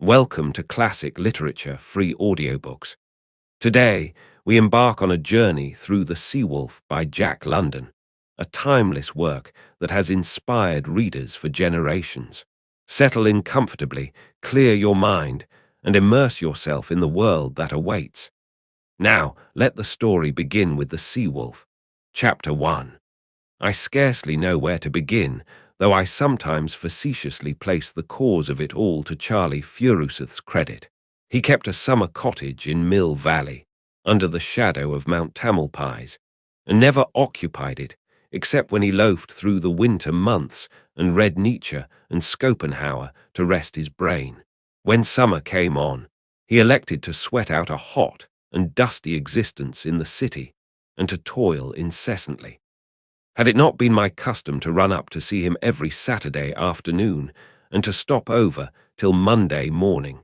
Welcome to Classic Literature Free Audiobooks. Today, we embark on a journey through The Sea Wolf by Jack London, a timeless work that has inspired readers for generations. Settle in comfortably, clear your mind, and immerse yourself in the world that awaits. Now, let the story begin with The Sea Wolf. Chapter 1. I scarcely know where to begin, though I sometimes facetiously place the cause of it all to Charlie Furuseth's credit. He kept a summer cottage in Mill Valley, under the shadow of Mount Tamalpais, and never occupied it, except when he loafed through the winter months and read Nietzsche and Schopenhauer to rest his brain. When summer came on, he elected to sweat out a hot and dusty existence in the city and to toil incessantly. Had it not been my custom to run up to see him every Saturday afternoon and to stop over till Monday morning,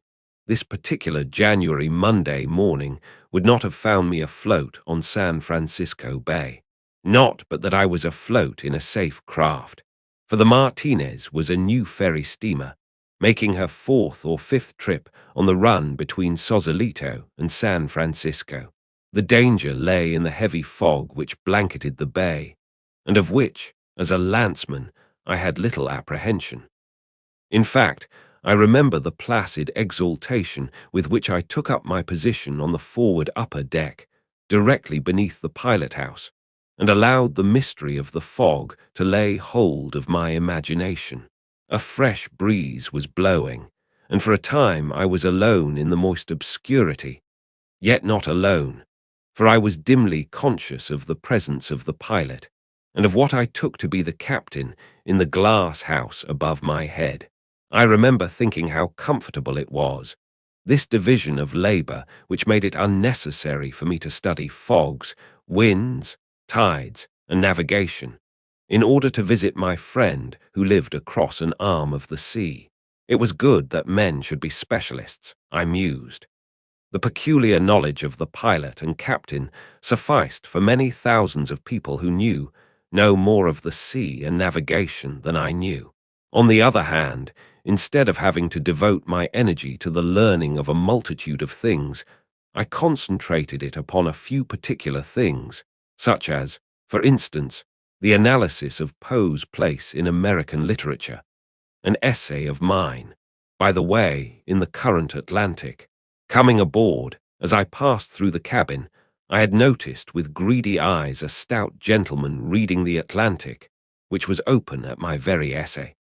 this particular January Monday morning would not have found me afloat on San Francisco Bay. Not but that I was afloat in a safe craft, for the Martinez was a new ferry steamer, making her fourth or fifth trip on the run between Sausalito and San Francisco. The danger lay in the heavy fog which blanketed the bay, and of which, as a landsman, I had little apprehension. In fact, I remember the placid exultation with which I took up my position on the forward upper deck, directly beneath the pilot-house, and allowed the mystery of the fog to lay hold of my imagination. A fresh breeze was blowing, and for a time I was alone in the moist obscurity, yet not alone, for I was dimly conscious of the presence of the pilot, and of what I took to be the captain in the glass house above my head. I remember thinking how comfortable it was, this division of labor which made it unnecessary for me to study fogs, winds, tides, and navigation, in order to visit my friend who lived across an arm of the sea. It was good that men should be specialists, I mused. The peculiar knowledge of the pilot and captain sufficed for many thousands of people who knew no more of the sea and navigation than I knew. On the other hand, instead of having to devote my energy to the learning of a multitude of things, I concentrated it upon a few particular things, such as, for instance, the analysis of Poe's place in American literature, an essay of mine, by the way, in the current Atlantic. Coming aboard, as I passed through the cabin, I had noticed with greedy eyes a stout gentleman reading the Atlantic, which was open at my very essay.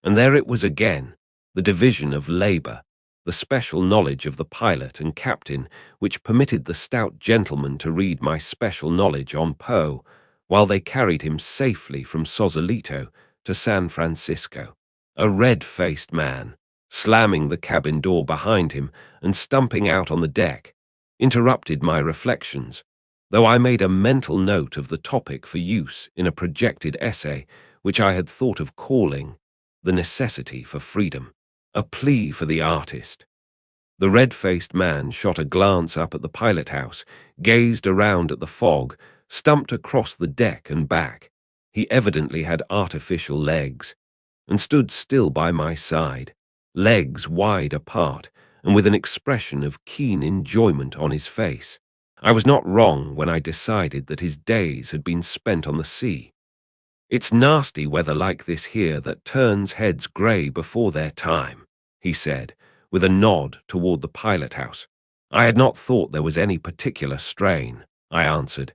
And there it was again, the division of labor, the special knowledge of the pilot and captain, which permitted the stout gentleman to read my special knowledge on Poe, while they carried him safely from Sausalito to San Francisco. A red-faced man, slamming the cabin door behind him and stumping out on the deck, interrupted my reflections, though I made a mental note of the topic for use in a projected essay which I had thought of calling The Necessity for Freedom, a plea for the artist. The red-faced man shot a glance up at the pilot-house, gazed around at the fog, stumped across the deck and back. He evidently had artificial legs, and stood still by my side, legs wide apart, and with an expression of keen enjoyment on his face. I was not wrong when I decided that his days had been spent on the sea. "It's nasty weather like this here that turns heads grey before their time," he said, with a nod toward the pilot-house. "I had not thought there was any particular strain," I answered.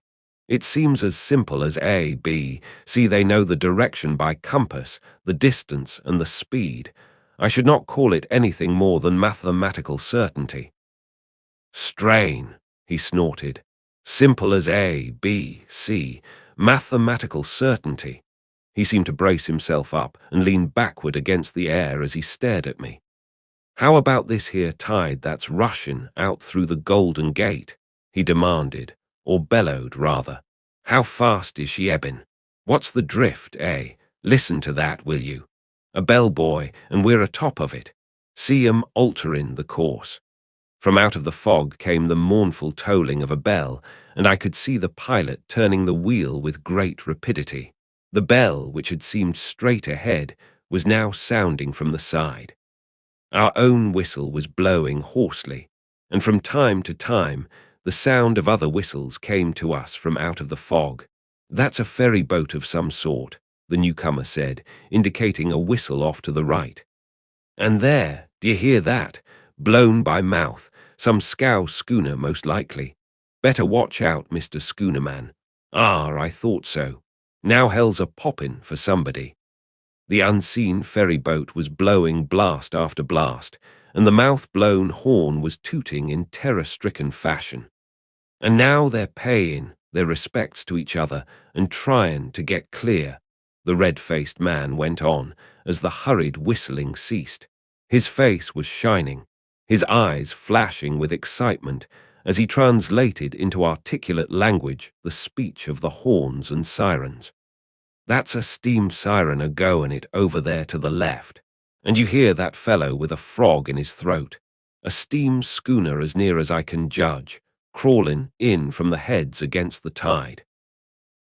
"It seems as simple as A, B, C. They know the direction by compass, the distance, and the speed. I should not call it anything more than mathematical certainty." "Strain," he snorted. "Simple as A, B, C. Mathematical certainty." He seemed to brace himself up and lean backward against the air as he stared at me. "How about this here tide that's rushin' out through the Golden Gate?" he demanded, or bellowed, rather. "How fast is she ebbin'? What's the drift, eh? Listen to that, will you? A bellboy, and we're atop of it. See 'em alterin' the course." From out of the fog came the mournful tolling of a bell, and I could see the pilot turning the wheel with great rapidity. The bell, which had seemed straight ahead, was now sounding from the side. Our own whistle was blowing hoarsely, and from time to time the sound of other whistles came to us from out of the fog. "That's a ferry boat of some sort," the newcomer said, indicating a whistle off to the right. "And there, do you hear that? Blown by mouth, some scow schooner most likely. Better watch out, Mr. Schoonerman." "Ah, I thought so. Now hell's a poppin' for somebody." The unseen ferry boat was blowing blast after blast, and the mouth-blown horn was tooting in terror-stricken fashion. "And now they're paying their respects to each other and trying to get clear," the red-faced man went on as the hurried whistling ceased. His face was shining, his eyes flashing with excitement as he translated into articulate language the speech of the horns and sirens. "That's a steam siren a-goin' it over there to the left, and you hear that fellow with a frog in his throat. A steam schooner as near as I can judge, crawling in from the heads against the tide."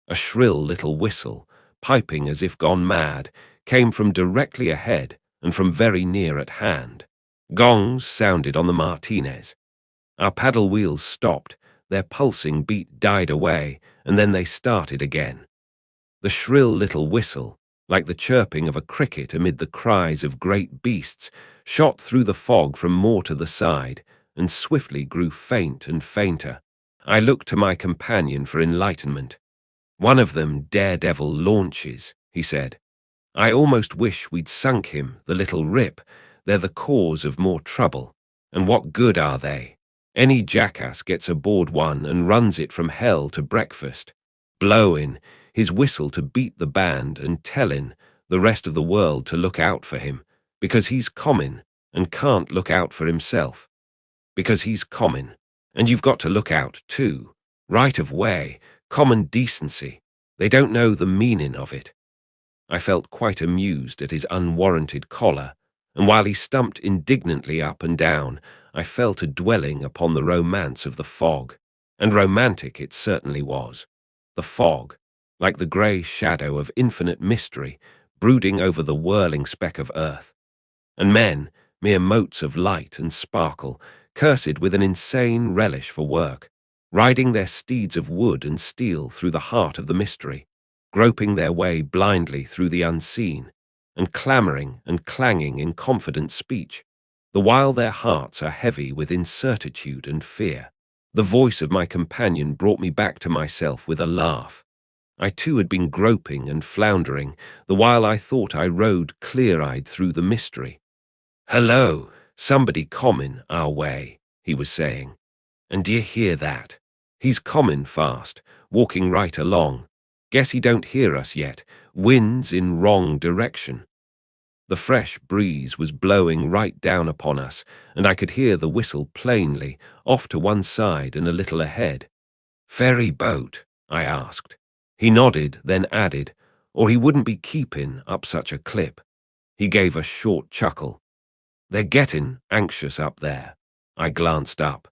A shrill little whistle, piping as if gone mad, came from directly ahead and from very near at hand. Gongs sounded on the Martinez. Our paddle wheels stopped, their pulsing beat died away, and then they started again. The shrill little whistle, like the chirping of a cricket amid the cries of great beasts, shot through the fog from more to the side, and swiftly grew faint and fainter. I looked to my companion for enlightenment. "One of them daredevil launches," he said. "I almost wish we'd sunk him, the little rip. They're the cause of more trouble. And what good are they? Any jackass gets aboard one and runs it from hell to breakfast, blowing his whistle to beat the band and telling the rest of the world to look out for him, because he's common and can't look out for himself. Because he's common, and you've got to look out too. Right of way, common decency. They don't know the meaning of it." I felt quite amused at his unwarranted choler, and while he stumped indignantly up and down, I fell to dwelling upon the romance of the fog. And romantic it certainly was. The fog, like the grey shadow of infinite mystery, brooding over the whirling speck of earth. And men, mere motes of light and sparkle, cursed with an insane relish for work, riding their steeds of wood and steel through the heart of the mystery, groping their way blindly through the unseen, and clamouring and clanging in confident speech, the while their hearts are heavy with incertitude and fear. The voice of my companion brought me back to myself with a laugh. I too had been groping and floundering, the while I thought I rode clear-eyed through the mystery. "Hello, somebody comin' our way," he was saying. "And d'ye hear that? He's comin' fast, walking right along. Guess he don't hear us yet. Wind's in wrong direction." The fresh breeze was blowing right down upon us, and I could hear the whistle plainly, off to one side and a little ahead. "Ferry boat?" I asked. He nodded, then added, "Or he wouldn't be keeping up such a clip." He gave a short chuckle. "They're getting anxious up there." I glanced up.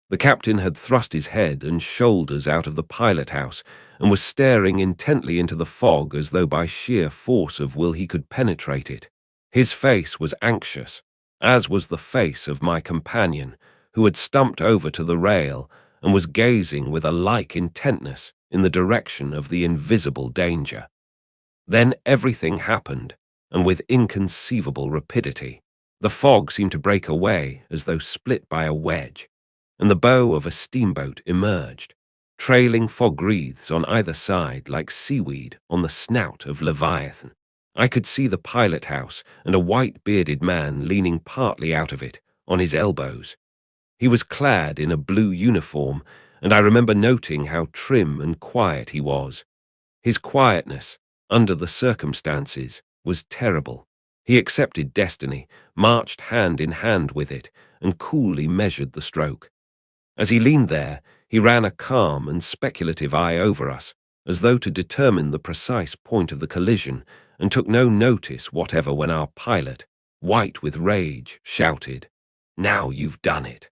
The captain had thrust his head and shoulders out of the pilot-house and was staring intently into the fog as though by sheer force of will he could penetrate it. His face was anxious, as was the face of my companion, who had stumped over to the rail and was gazing with a like intentness in the direction of the invisible danger. Then everything happened, and with inconceivable rapidity. The fog seemed to break away as though split by a wedge, and the bow of a steamboat emerged, trailing fog wreaths on either side like seaweed on the snout of Leviathan. I could see the pilot-house and a white-bearded man leaning partly out of it, on his elbows. He was clad in a blue uniform, and I remember noting how trim and quiet he was. His quietness, under the circumstances, was terrible. He accepted destiny, marched hand in hand with it, and coolly measured the stroke. As he leaned there, he ran a calm and speculative eye over us, as though to determine the precise point of the collision, and took no notice whatever when our pilot, white with rage, shouted, "Now you've done it."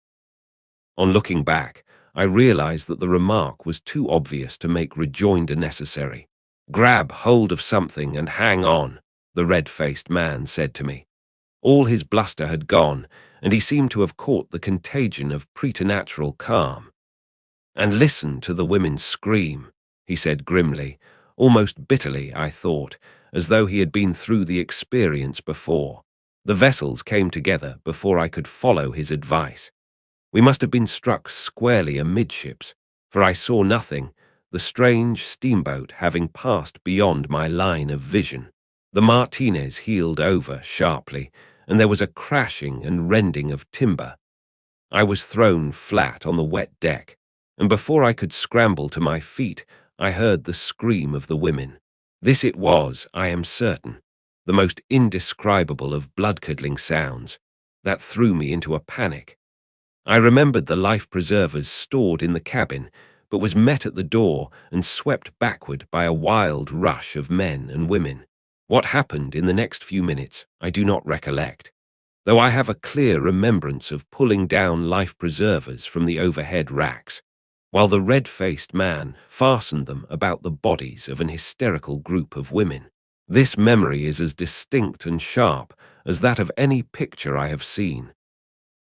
On looking back, I realized that the remark was too obvious to make rejoinder necessary. "Grab hold of something and hang on," the red-faced man said to me. All his bluster had gone, and he seemed to have caught the contagion of preternatural calm. "And listen to the women scream," he said grimly, almost bitterly, I thought, as though he had been through the experience before. The vessels came together before I could follow his advice. We must have been struck squarely amidships, for I saw nothing, the strange steamboat having passed beyond my line of vision. The Martinez heeled over sharply, and there was a crashing and rending of timber. I was thrown flat on the wet deck, and before I could scramble to my feet, I heard the scream of the women. This it was, I am certain, the most indescribable of blood-curdling sounds, that threw me into a panic. I remembered the life-preservers stored in the cabin, but was met at the door and swept backward by a wild rush of men and women. What happened in the next few minutes I do not recollect, though I have a clear remembrance of pulling down life-preservers from the overhead racks, while the red-faced man fastened them about the bodies of an hysterical group of women. This memory is as distinct and sharp as that of any picture I have seen.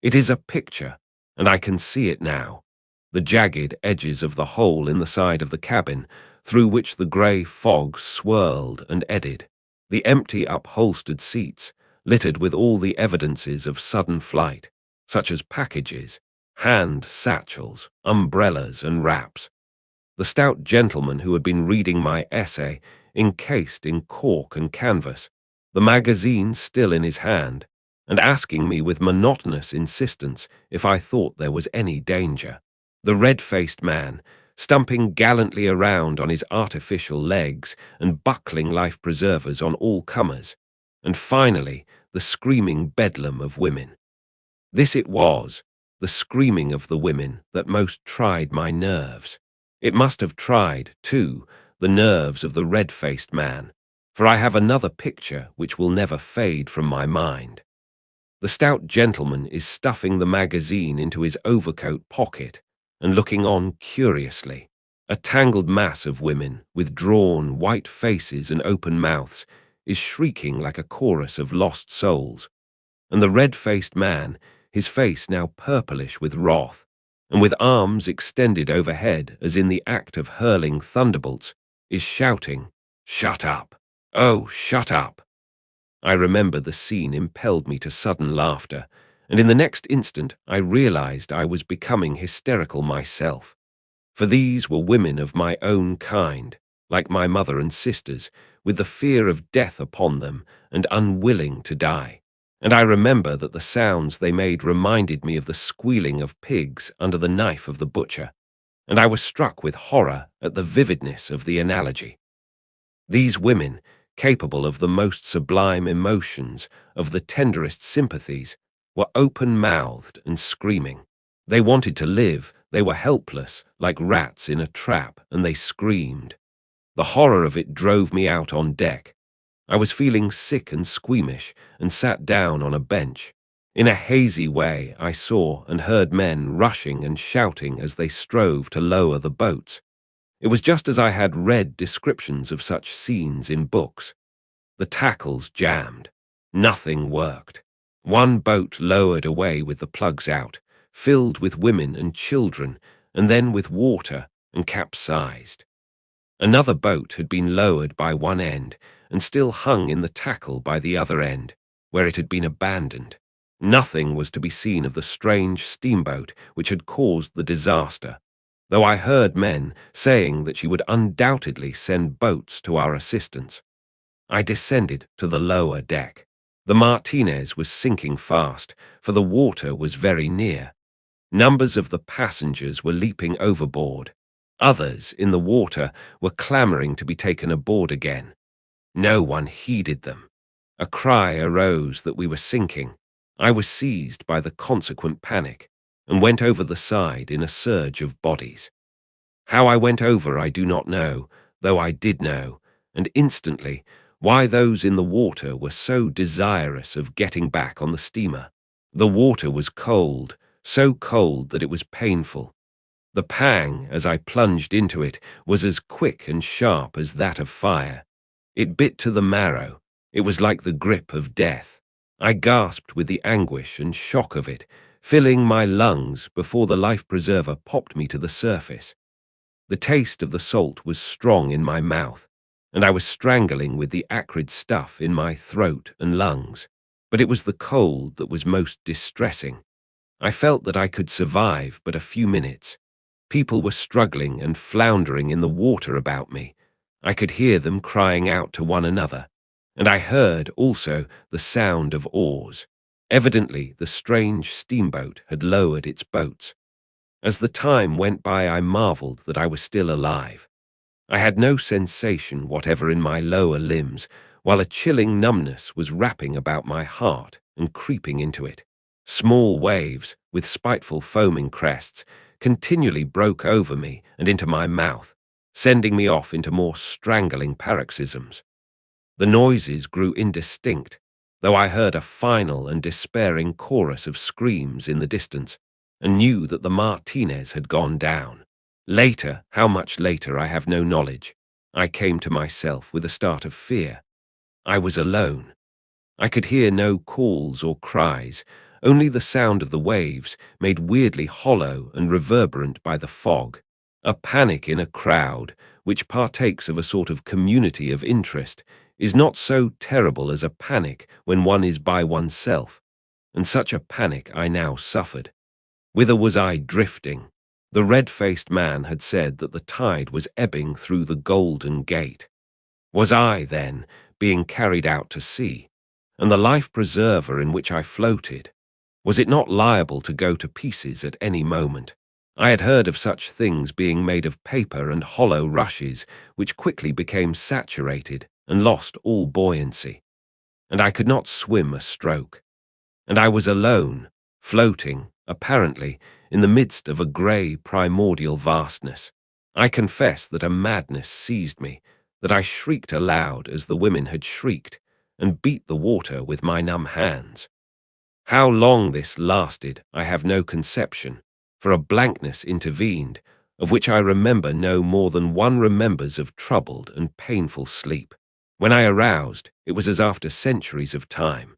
It is a picture, and I can see it now, the jagged edges of the hole in the side of the cabin, through which the grey fog swirled and eddied, the empty upholstered seats, littered with all the evidences of sudden flight, such as packages, hand satchels, umbrellas, and wraps. The stout gentleman who had been reading my essay, encased in cork and canvas, the magazine still in his hand, and asking me with monotonous insistence if I thought there was any danger. The red-faced man, stumping gallantly around on his artificial legs and buckling life-preservers on all comers, and finally the screaming bedlam of women. This it was, the screaming of the women, that most tried my nerves. It must have tried, too, the nerves of the red-faced man, for I have another picture which will never fade from my mind. The stout gentleman is stuffing the magazine into his overcoat pocket and looking on curiously. A tangled mass of women, with drawn, white faces and open mouths, is shrieking like a chorus of lost souls. And the red-faced man, his face now purplish with wrath, and with arms extended overhead as in the act of hurling thunderbolts, is shouting, "Shut up! Oh, shut up!" I remember the scene impelled me to sudden laughter, and in the next instant I realized I was becoming hysterical myself. For these were women of my own kind, like my mother and sisters, with the fear of death upon them and unwilling to die. And I remember that the sounds they made reminded me of the squealing of pigs under the knife of the butcher, and I was struck with horror at the vividness of the analogy. These women, capable of the most sublime emotions, of the tenderest sympathies, were open-mouthed and screaming. They wanted to live, they were helpless, like rats in a trap, and they screamed. The horror of it drove me out on deck. I was feeling sick and squeamish, and sat down on a bench. In a hazy way I saw and heard men rushing and shouting as they strove to lower the boats. It was just as I had read descriptions of such scenes in books. The tackles jammed. Nothing worked. One boat lowered away with the plugs out, filled with women and children, and then with water, and capsized. Another boat had been lowered by one end, and still hung in the tackle by the other end, where it had been abandoned. Nothing was to be seen of the strange steamboat which had caused the disaster, though I heard men saying that she would undoubtedly send boats to our assistance. I descended to the lower deck. The Martinez was sinking fast, for the water was very near. Numbers of the passengers were leaping overboard. Others, in the water, were clamoring to be taken aboard again. No one heeded them. A cry arose that we were sinking. I was seized by the consequent panic, and went over the side in a surge of bodies. How I went over I do not know, though I did know, and instantly, why those in the water were so desirous of getting back on the steamer. The water was cold, so cold that it was painful. The pang, as I plunged into it, was as quick and sharp as that of fire. It bit to the marrow. It was like the grip of death. I gasped with the anguish and shock of it, filling my lungs before the life preserver popped me to the surface. The taste of the salt was strong in my mouth, and I was strangling with the acrid stuff in my throat and lungs. But it was the cold that was most distressing. I felt that I could survive but a few minutes. People were struggling and floundering in the water about me. I could hear them crying out to one another, and I heard also the sound of oars. Evidently, the strange steamboat had lowered its boats. As the time went by, I marveled that I was still alive. I had no sensation whatever in my lower limbs, while a chilling numbness was wrapping about my heart and creeping into it. Small waves, with spiteful foaming crests, continually broke over me and into my mouth, sending me off into more strangling paroxysms. The noises grew indistinct, though I heard a final and despairing chorus of screams in the distance, and knew that the Martinez had gone down. Later, how much later I have no knowledge, I came to myself with a start of fear. I was alone. I could hear no calls or cries, only the sound of the waves, made weirdly hollow and reverberant by the fog. A panic in a crowd, which partakes of a sort of community of interest, is not so terrible as a panic when one is by oneself, and such a panic I now suffered. Whither was I drifting? The red-faced man had said that the tide was ebbing through the Golden Gate. Was I, then, being carried out to sea? And the life-preserver in which I floated, was it not liable to go to pieces at any moment? I had heard of such things being made of paper and hollow rushes, which quickly became saturated and lost all buoyancy. And I could not swim a stroke. And I was alone, floating, apparently, in the midst of a grey primordial vastness. I confess that a madness seized me, that I shrieked aloud as the women had shrieked, and beat the water with my numb hands. How long this lasted, I have no conception, for a blankness intervened, of which I remember no more than one remembers of troubled and painful sleep. When I aroused, it was as after centuries of time,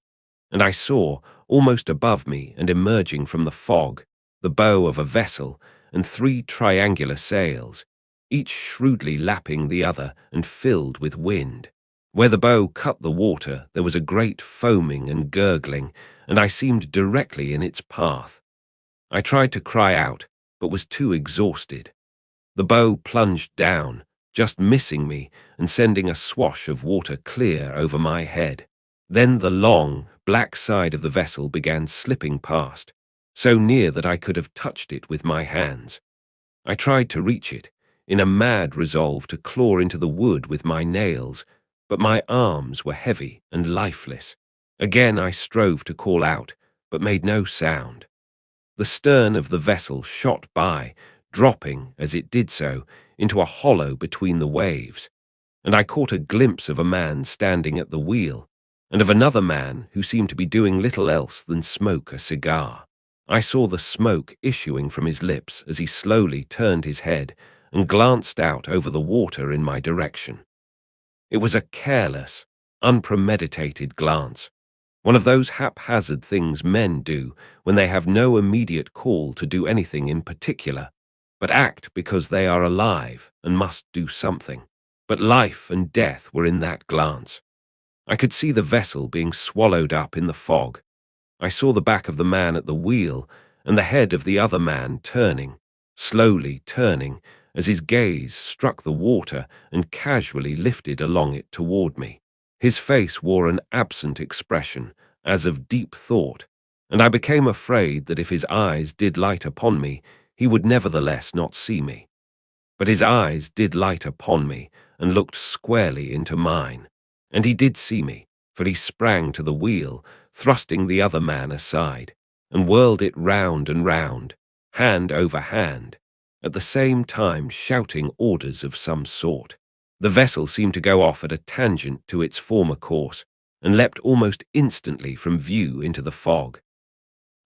and I saw, almost above me and emerging from the fog, the bow of a vessel and 3 triangular sails, each shrewdly lapping the other and filled with wind. Where the bow cut the water, there was a great foaming and gurgling, and I seemed directly in its path. I tried to cry out, but was too exhausted. The bow plunged down, just missing me and sending a swash of water clear over my head. Then the long, black side of the vessel began slipping past, so near that I could have touched it with my hands. I tried to reach it, in a mad resolve to claw into the wood with my nails, but my arms were heavy and lifeless. Again I strove to call out, but made no sound. The stern of the vessel shot by, dropping, as it did so, into a hollow between the waves, and I caught a glimpse of a man standing at the wheel, and of another man who seemed to be doing little else than smoke a cigar. I saw the smoke issuing from his lips as he slowly turned his head and glanced out over the water in my direction. It was a careless, unpremeditated glance, one of those haphazard things men do when they have no immediate call to do anything in particular, but act because they are alive and must do something. But life and death were in that glance. I could see the vessel being swallowed up in the fog. I saw the back of the man at the wheel and the head of the other man turning, slowly turning, as his gaze struck the water and casually lifted along it toward me. His face wore an absent expression, as of deep thought, and I became afraid that if his eyes did light upon me, he would nevertheless not see me. But his eyes did light upon me and looked squarely into mine, and he did see me, for he sprang to the wheel, thrusting the other man aside, and whirled it round and round, hand over hand, at the same time shouting orders of some sort. The vessel seemed to go off at a tangent to its former course, and leapt almost instantly from view into the fog.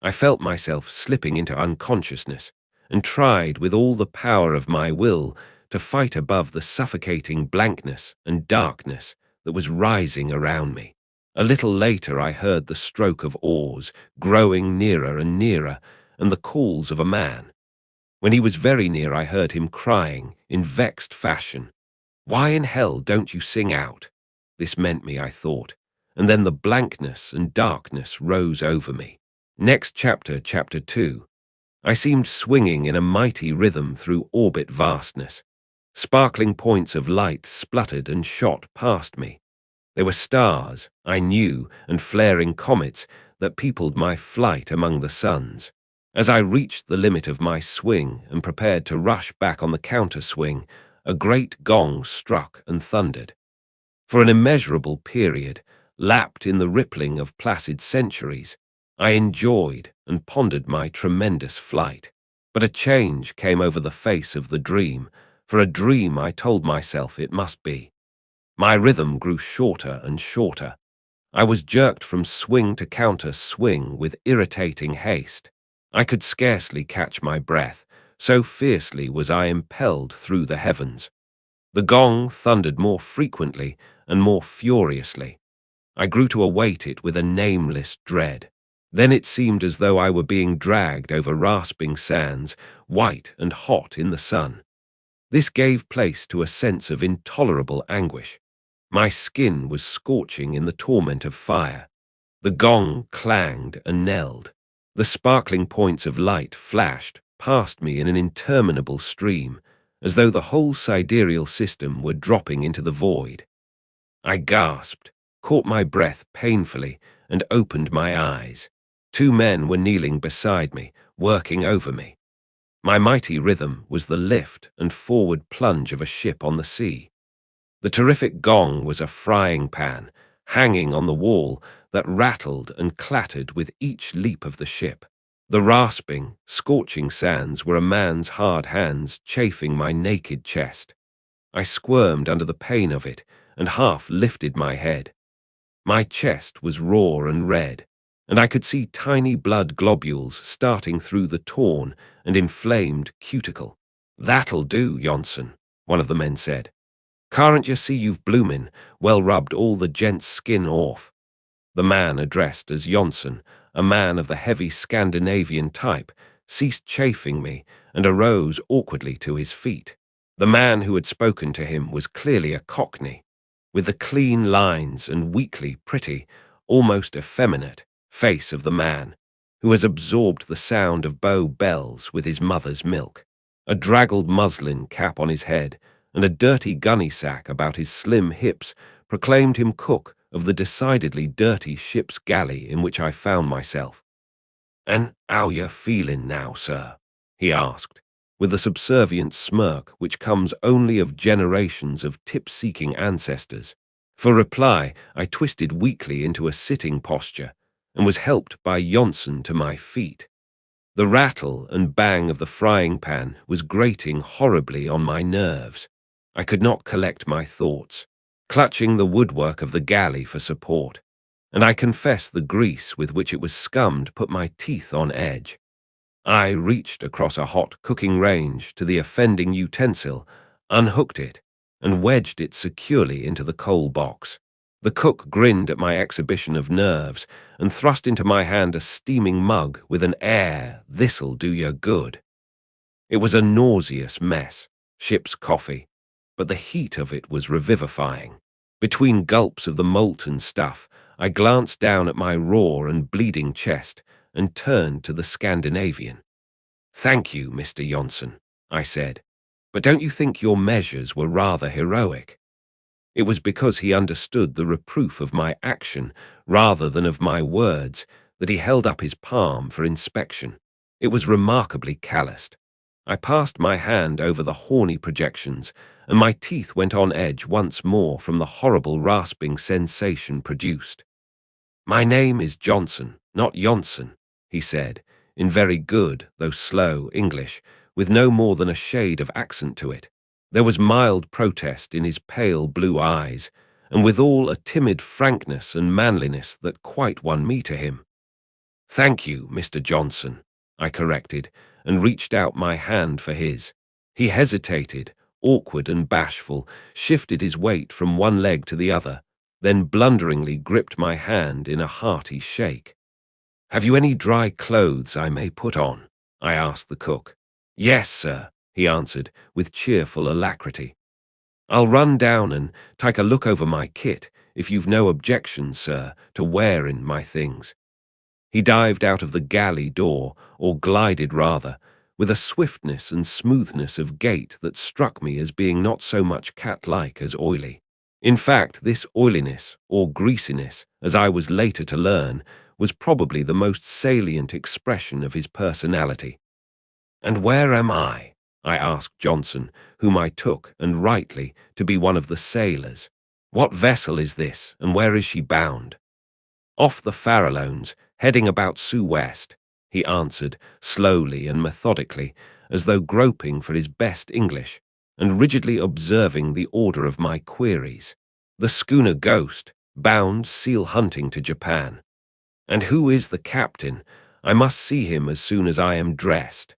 I felt myself slipping into unconsciousness, and tried with all the power of my will to fight above the suffocating blankness and darkness that was rising around me. A little later I heard the stroke of oars, growing nearer and nearer, and the calls of a man. When he was very near, I heard him crying, in vexed fashion, "Why in hell don't you sing out?" This meant me, I thought, and then the blankness and darkness rose over me. Next chapter, chapter 2. I seemed swinging in a mighty rhythm through orbit vastness. Sparkling points of light spluttered and shot past me. They were stars, I knew, and flaring comets that peopled my flight among the suns. As I reached the limit of my swing and prepared to rush back on the counter-swing, a great gong struck and thundered. For an immeasurable period, lapped in the rippling of placid centuries, I enjoyed and pondered my tremendous flight. But a change came over the face of the dream, for a dream I told myself it must be. My rhythm grew shorter and shorter. I was jerked from swing to counter-swing with irritating haste. I could scarcely catch my breath, so fiercely was I impelled through the heavens. The gong thundered more frequently and more furiously. I grew to await it with a nameless dread. Then it seemed as though I were being dragged over rasping sands, white and hot in the sun. This gave place to a sense of intolerable anguish. My skin was scorching in the torment of fire. The gong clanged and knelled. The sparkling points of light flashed past me in an interminable stream, as though the whole sidereal system were dropping into the void. I gasped, caught my breath painfully, and opened my eyes. 2 men were kneeling beside me, working over me. My mighty rhythm was the lift and forward plunge of a ship on the sea. The terrific gong was a frying pan, hanging on the wall, that rattled and clattered with each leap of the ship. The rasping, scorching sands were a man's hard hands chafing my naked chest. I squirmed under the pain of it and half lifted my head. My chest was raw and red, and I could see tiny blood globules starting through the torn and inflamed cuticle. "That'll do, Johnson," one of the men said. "Can't you see you've well rubbed all the gent's skin off?" The man addressed as Johnson, a man of the heavy Scandinavian type, ceased chafing me and arose awkwardly to his feet. The man who had spoken to him was clearly a Cockney, with the clean lines and weakly pretty, almost effeminate, face of the man who has absorbed the sound of Bow bells with his mother's milk. A draggled muslin cap on his head and a dirty gunny sack about his slim hips proclaimed him cook of the decidedly dirty ship's galley in which I found myself. "And how you feelin' now, sir?" he asked, with the subservient smirk which comes only of generations of tip-seeking ancestors. For reply, I twisted weakly into a sitting posture and was helped by Johnson to my feet. The rattle and bang of the frying pan was grating horribly on my nerves. I could not collect my thoughts, clutching the woodwork of the galley for support, and I confess the grease with which it was scummed put my teeth on edge. I reached across a hot cooking range to the offending utensil, unhooked it, and wedged it securely into the coal box. The cook grinned at my exhibition of nerves and thrust into my hand a steaming mug with an air, "This'll do you good." It was a nauseous mess, ship's coffee, but the heat of it was revivifying. Between gulps of the molten stuff, I glanced down at my raw and bleeding chest and turned to the Scandinavian. "Thank you, Mr. Johnson," I said, "but don't you think your measures were rather heroic?" It was because he understood the reproof of my action rather than of my words that he held up his palm for inspection. It was remarkably calloused. I passed my hand over the horny projections, and my teeth went on edge once more from the horrible rasping sensation produced. "My name is Johnson, not Johnson," he said, in very good, though slow, English, with no more than a shade of accent to it. There was mild protest in his pale blue eyes, and withal a timid frankness and manliness that quite won me to him. "Thank you, Mr. Johnson," I corrected, and reached out my hand for his. He hesitated, awkward and bashful, shifted his weight from one leg to the other, then blunderingly gripped my hand in a hearty shake. "Have you any dry clothes I may put on?" I asked the cook. "Yes, sir," he answered with cheerful alacrity. "I'll run down and take a look over my kit, if you've no objection, sir, to wearing my things." He dived out of the galley door, or glided rather, with a swiftness and smoothness of gait that struck me as being not so much cat-like as oily. In fact, this oiliness, or greasiness, as I was later to learn, was probably the most salient expression of his personality. "And where am I?" I asked Johnson, whom I took, and rightly, to be one of the sailors. "What vessel is this, and where is she bound?" "Off the Farallones, heading about Sue West," he answered, slowly and methodically, as though groping for his best English, and rigidly observing the order of my queries. "The schooner Ghost, bound seal hunting to Japan." "And who is the captain? I must see him as soon as I am dressed."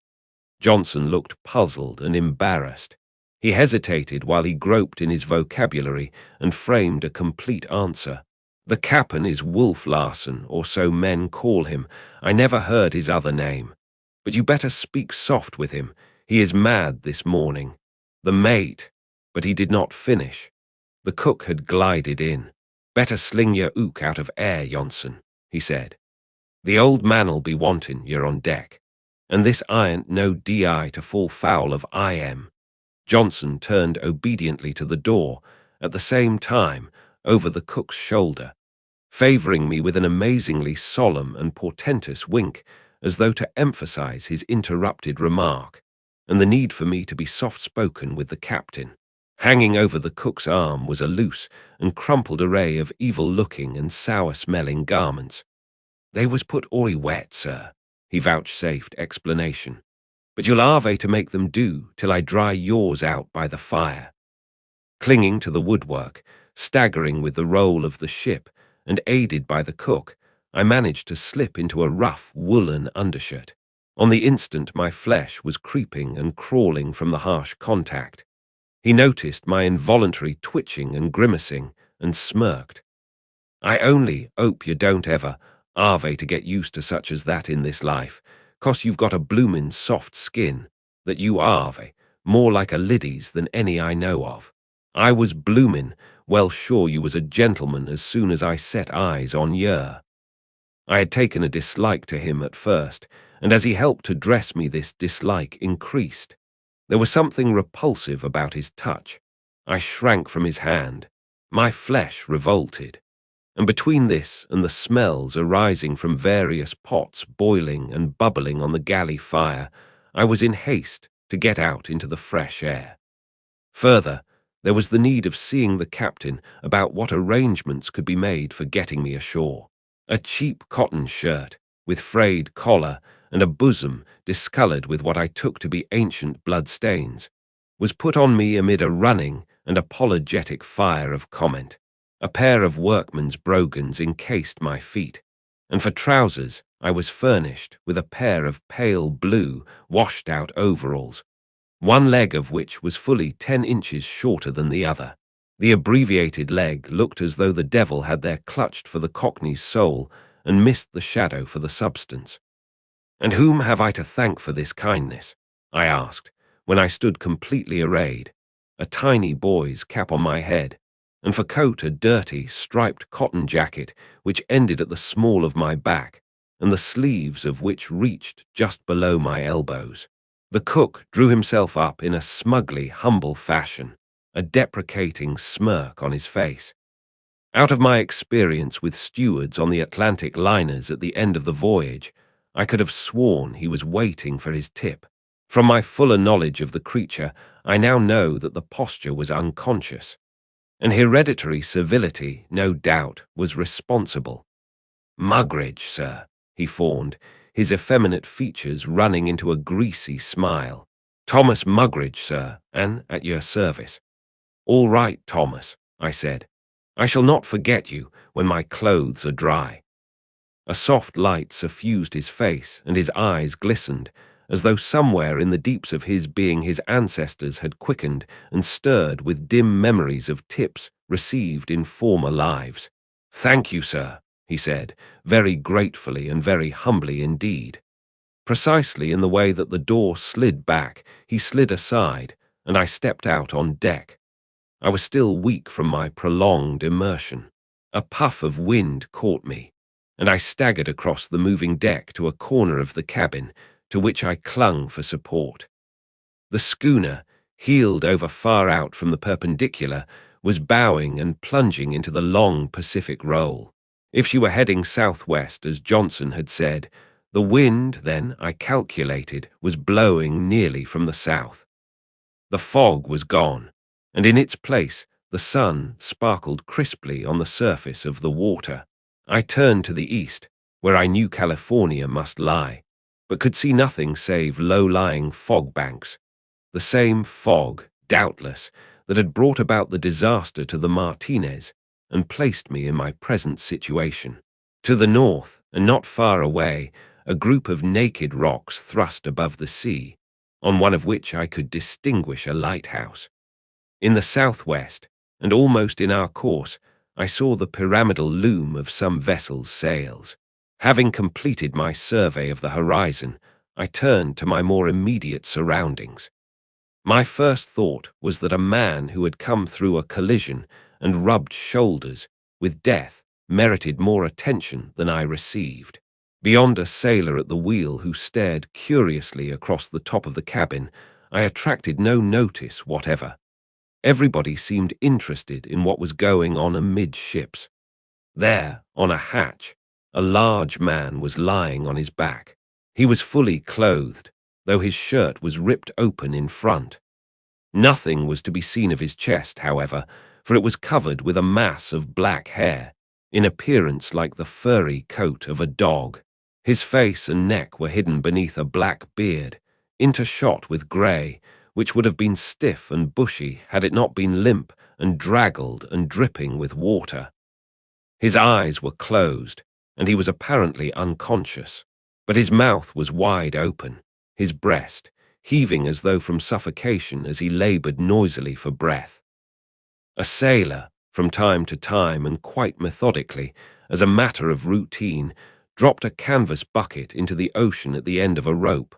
Johnson looked puzzled and embarrassed. He hesitated while he groped in his vocabulary and framed a complete answer. "The captain is Wolf Larsen, or so men call him. I never heard his other name. But you better speak soft with him. He is mad this morning." "The mate," but he did not finish. The cook had glided in. "Better sling your ook out of air, Johnson," he said. "The old man'll be wanting you're on deck. And this aren't no DI to fall foul of IM." Johnson turned obediently to the door, at the same time, over the cook's shoulder, favouring me with an amazingly solemn and portentous wink, as though to emphasize his interrupted remark, and the need for me to be soft-spoken with the captain. Hanging over the cook's arm was a loose and crumpled array of evil-looking and sour-smelling garments. "They was put oi wet, sir," he vouchsafed explanation. "But you'll have to make them do till I dry yours out by the fire." Clinging to the woodwork, staggering with the roll of the ship, and aided by the cook, I managed to slip into a rough woolen undershirt. On the instant my flesh was creeping and crawling from the harsh contact. He noticed my involuntary twitching and grimacing, and smirked. "I only hope you don't ever ave to get used to such as that in this life, 'cause you've got a bloomin' soft skin, that you ave, more like a liddy's than any I know of. I was bloomin' well sure you was a gentleman as soon as I set eyes on yer." I had taken a dislike to him at first, and as he helped to dress me this dislike increased. There was something repulsive about his touch. I shrank from his hand. My flesh revolted. And between this and the smells arising from various pots boiling and bubbling on the galley fire, I was in haste to get out into the fresh air. Further, there was the need of seeing the captain about what arrangements could be made for getting me ashore. A cheap cotton shirt, with frayed collar and a bosom discoloured with what I took to be ancient bloodstains, was put on me amid a running and apologetic fire of comment. A pair of workman's brogans encased my feet, and for trousers I was furnished with a pair of pale blue, washed-out overalls, one leg of which was fully 10 inches shorter than the other. The abbreviated leg looked as though the devil had there clutched for the Cockney's soul and missed the shadow for the substance. "And whom have I to thank for this kindness?" I asked, when I stood completely arrayed, a tiny boy's cap on my head, and for coat a dirty, striped cotton jacket which ended at the small of my back, and the sleeves of which reached just below my elbows. The cook drew himself up in a smugly humble fashion, a deprecating smirk on his face. Out of my experience with stewards on the Atlantic liners at the end of the voyage, I could have sworn he was waiting for his tip. From my fuller knowledge of the creature, I now know that the posture was unconscious. An hereditary civility, no doubt, was responsible. "Mugridge, sir," he fawned, his effeminate features running into a greasy smile. "Thomas Mugridge, sir, and at your service." "All right, Thomas," I said. "I shall not forget you when my clothes are dry." A soft light suffused his face, and his eyes glistened, as though somewhere in the deeps of his being his ancestors had quickened and stirred with dim memories of tips received in former lives. "Thank you, sir," he said, very gratefully and very humbly indeed. Precisely in the way that the door slid back, he slid aside, and I stepped out on deck. I was still weak from my prolonged immersion. A puff of wind caught me, and I staggered across the moving deck to a corner of the cabin, to which I clung for support. The schooner, heeled over far out from the perpendicular, was bowing and plunging into the long Pacific roll. If she were heading southwest, as Johnson had said, the wind, then, I calculated, was blowing nearly from the south. The fog was gone, and in its place the sun sparkled crisply on the surface of the water. I turned to the east, where I knew California must lie, but could see nothing save low-lying fog banks. The same fog, doubtless, that had brought about the disaster to the Martinez and placed me in my present situation. To the north, and not far away, a group of naked rocks thrust above the sea, on one of which I could distinguish a lighthouse. In the southwest, and almost in our course, I saw the pyramidal loom of some vessel's sails. Having completed my survey of the horizon, I turned to my more immediate surroundings. My first thought was that a man who had come through a collision and rubbed shoulders with death merited more attention than I received. Beyond a sailor at the wheel who stared curiously across the top of the cabin, I attracted no notice whatever. Everybody seemed interested in what was going on amidships. There, on a hatch, a large man was lying on his back. He was fully clothed, though his shirt was ripped open in front. Nothing was to be seen of his chest, however, for it was covered with a mass of black hair, in appearance like the furry coat of a dog. His face and neck were hidden beneath a black beard, intershot with grey, which would have been stiff and bushy had it not been limp and draggled and dripping with water. His eyes were closed, and he was apparently unconscious, but his mouth was wide open, his breast heaving as though from suffocation as he laboured noisily for breath. A sailor, from time to time and quite methodically, as a matter of routine, dropped a canvas bucket into the ocean at the end of a rope,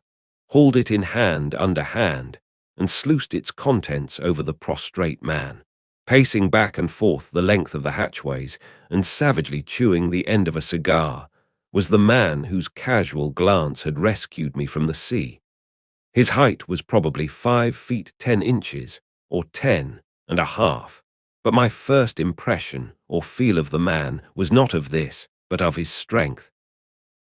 hauled it in hand under hand, and sluiced its contents over the prostrate man. Pacing back and forth the length of the hatchways and savagely chewing the end of a cigar was the man whose casual glance had rescued me from the sea. His height was probably 5 feet 10 inches, or 10.5, but my first impression or feel of the man was not of this, but of his strength.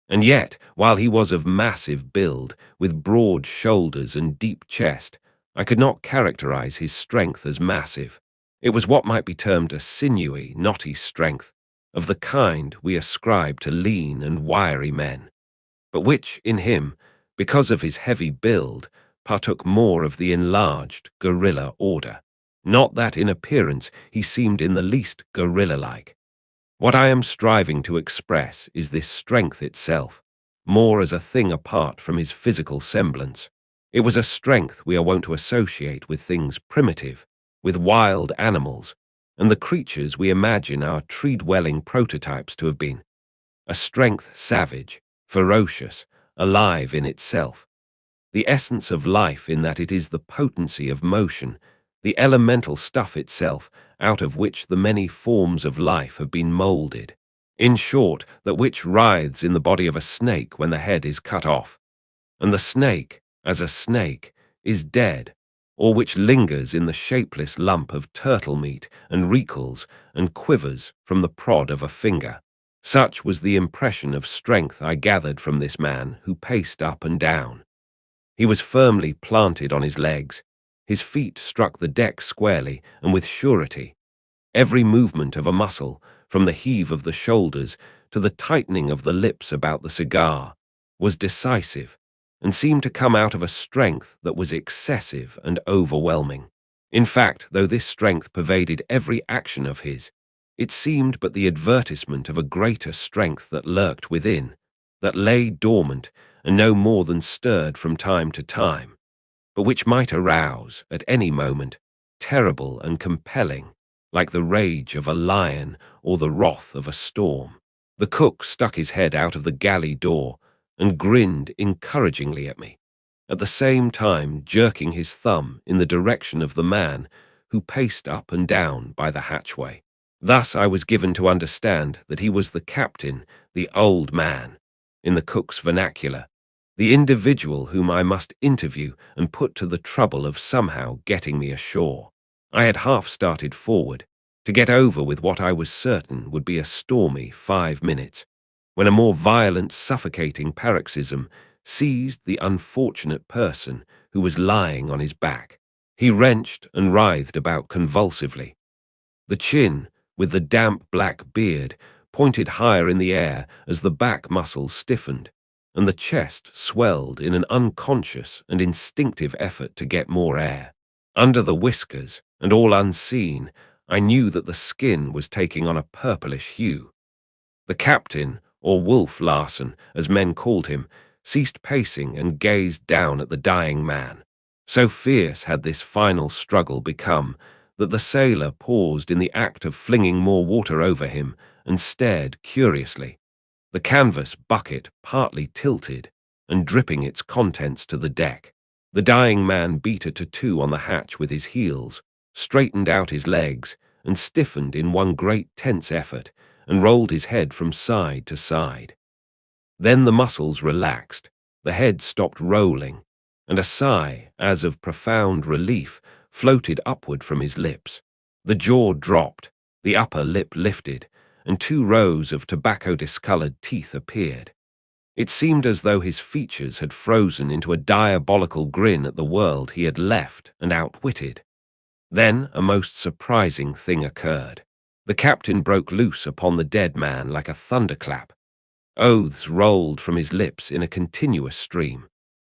And yet, while he was of massive build, with broad shoulders and deep chest, I could not characterize his strength as massive. It was what might be termed a sinewy, knotty strength, of the kind we ascribe to lean and wiry men, but which, in him, because of his heavy build, partook more of the enlarged gorilla order. Not that in appearance he seemed in the least gorilla-like. What I am striving to express is this strength itself, more as a thing apart from his physical semblance. It was a strength we are wont to associate with things primitive, with wild animals, and the creatures we imagine our tree-dwelling prototypes to have been. A strength savage, ferocious, alive in itself. The essence of life in that it is the potency of motion, the elemental stuff itself, out of which the many forms of life have been moulded. In short, that which writhes in the body of a snake when the head is cut off, and the snake, as a snake, is dead, or which lingers in the shapeless lump of turtle meat and recoils and quivers from the prod of a finger. Such was the impression of strength I gathered from this man who paced up and down. He was firmly planted on his legs. His feet struck the deck squarely and with surety. Every movement of a muscle, from the heave of the shoulders to the tightening of the lips about the cigar, was decisive, and seemed to come out of a strength that was excessive and overwhelming. In fact, though this strength pervaded every action of his, it seemed but the advertisement of a greater strength that lurked within, that lay dormant and no more than stirred from time to time, but which might arouse, at any moment, terrible and compelling, like the rage of a lion or the wrath of a storm. The cook stuck his head out of the galley door and grinned encouragingly at me, at the same time jerking his thumb in the direction of the man who paced up and down by the hatchway. Thus I was given to understand that he was the captain, the old man, in the cook's vernacular, the individual whom I must interview and put to the trouble of somehow getting me ashore. I had half started forward, to get over with what I was certain would be a stormy 5 minutes, when a more violent, suffocating paroxysm seized the unfortunate person who was lying on his back. He wrenched and writhed about convulsively. The chin, with the damp black beard, pointed higher in the air as the back muscles stiffened, and the chest swelled in an unconscious and instinctive effort to get more air. Under the whiskers, and all unseen, I knew that the skin was taking on a purplish hue. The captain, or Wolf Larsen, as men called him, ceased pacing and gazed down at the dying man. So fierce had this final struggle become that the sailor paused in the act of flinging more water over him and stared curiously, the canvas bucket partly tilted and dripping its contents to the deck. The dying man beat a tattoo on the hatch with his heels, straightened out his legs, and stiffened in one great tense effort, and rolled his head from side to side. Then the muscles relaxed, the head stopped rolling, and a sigh, as of profound relief, floated upward from his lips. The jaw dropped, the upper lip lifted, and 2 rows of tobacco-discolored teeth appeared. It seemed as though his features had frozen into a diabolical grin at the world he had left and outwitted. Then a most surprising thing occurred. The captain broke loose upon the dead man like a thunderclap. Oaths rolled from his lips in a continuous stream,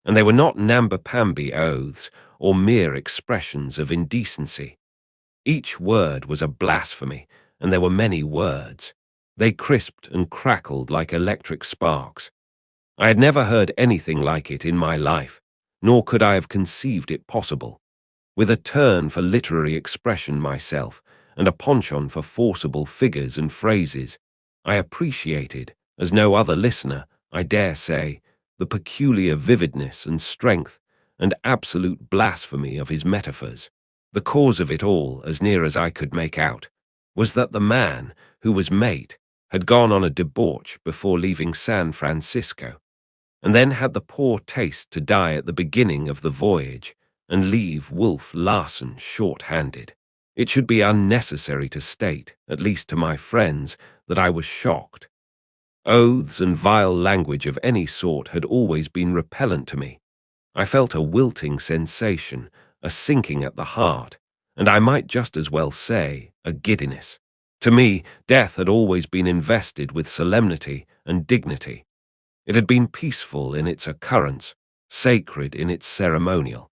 and they were not namby-pamby oaths or mere expressions of indecency. Each word was a blasphemy, and there were many words. They crisped and crackled like electric sparks. I had never heard anything like it in my life, nor could I have conceived it possible. With a turn for literary expression myself, and a penchant for forcible figures and phrases, I appreciated, as no other listener, I dare say, the peculiar vividness and strength and absolute blasphemy of his metaphors. The cause of it all, as near as I could make out, was that the man, who was mate, had gone on a debauch before leaving San Francisco, and then had the poor taste to die at the beginning of the voyage and leave Wolf Larsen short-handed. It should be unnecessary to state, at least to my friends, that I was shocked. Oaths and vile language of any sort had always been repellent to me. I felt a wilting sensation, a sinking at the heart, and I might just as well say a giddiness. To me, death had always been invested with solemnity and dignity. It had been peaceful in its occurrence, sacred in its ceremonial.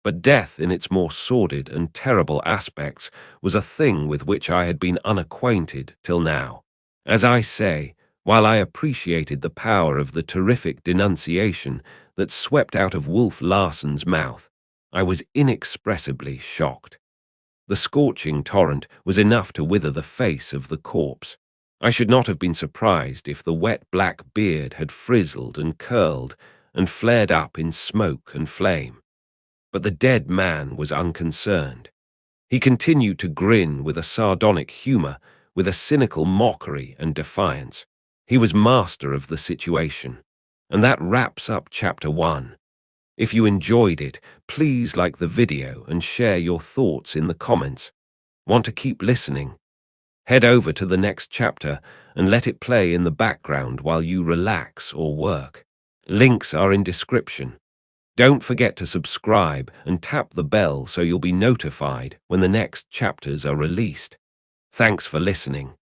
But death in its more sordid and terrible aspects was a thing with which I had been unacquainted till now. As I say, while I appreciated the power of the terrific denunciation that swept out of Wolf Larsen's mouth, I was inexpressibly shocked. The scorching torrent was enough to wither the face of the corpse. I should not have been surprised if the wet black beard had frizzled and curled and flared up in smoke and flame. But the dead man was unconcerned. He continued to grin with a sardonic humor, with a cynical mockery and defiance. He was master of the situation. And that wraps up Chapter 1. If you enjoyed it, please like the video and share your thoughts in the comments. Want to keep listening? Head over to the next chapter and let it play in the background while you relax or work. Links are in description. Don't forget to subscribe and tap the bell so you'll be notified when the next chapters are released. Thanks for listening.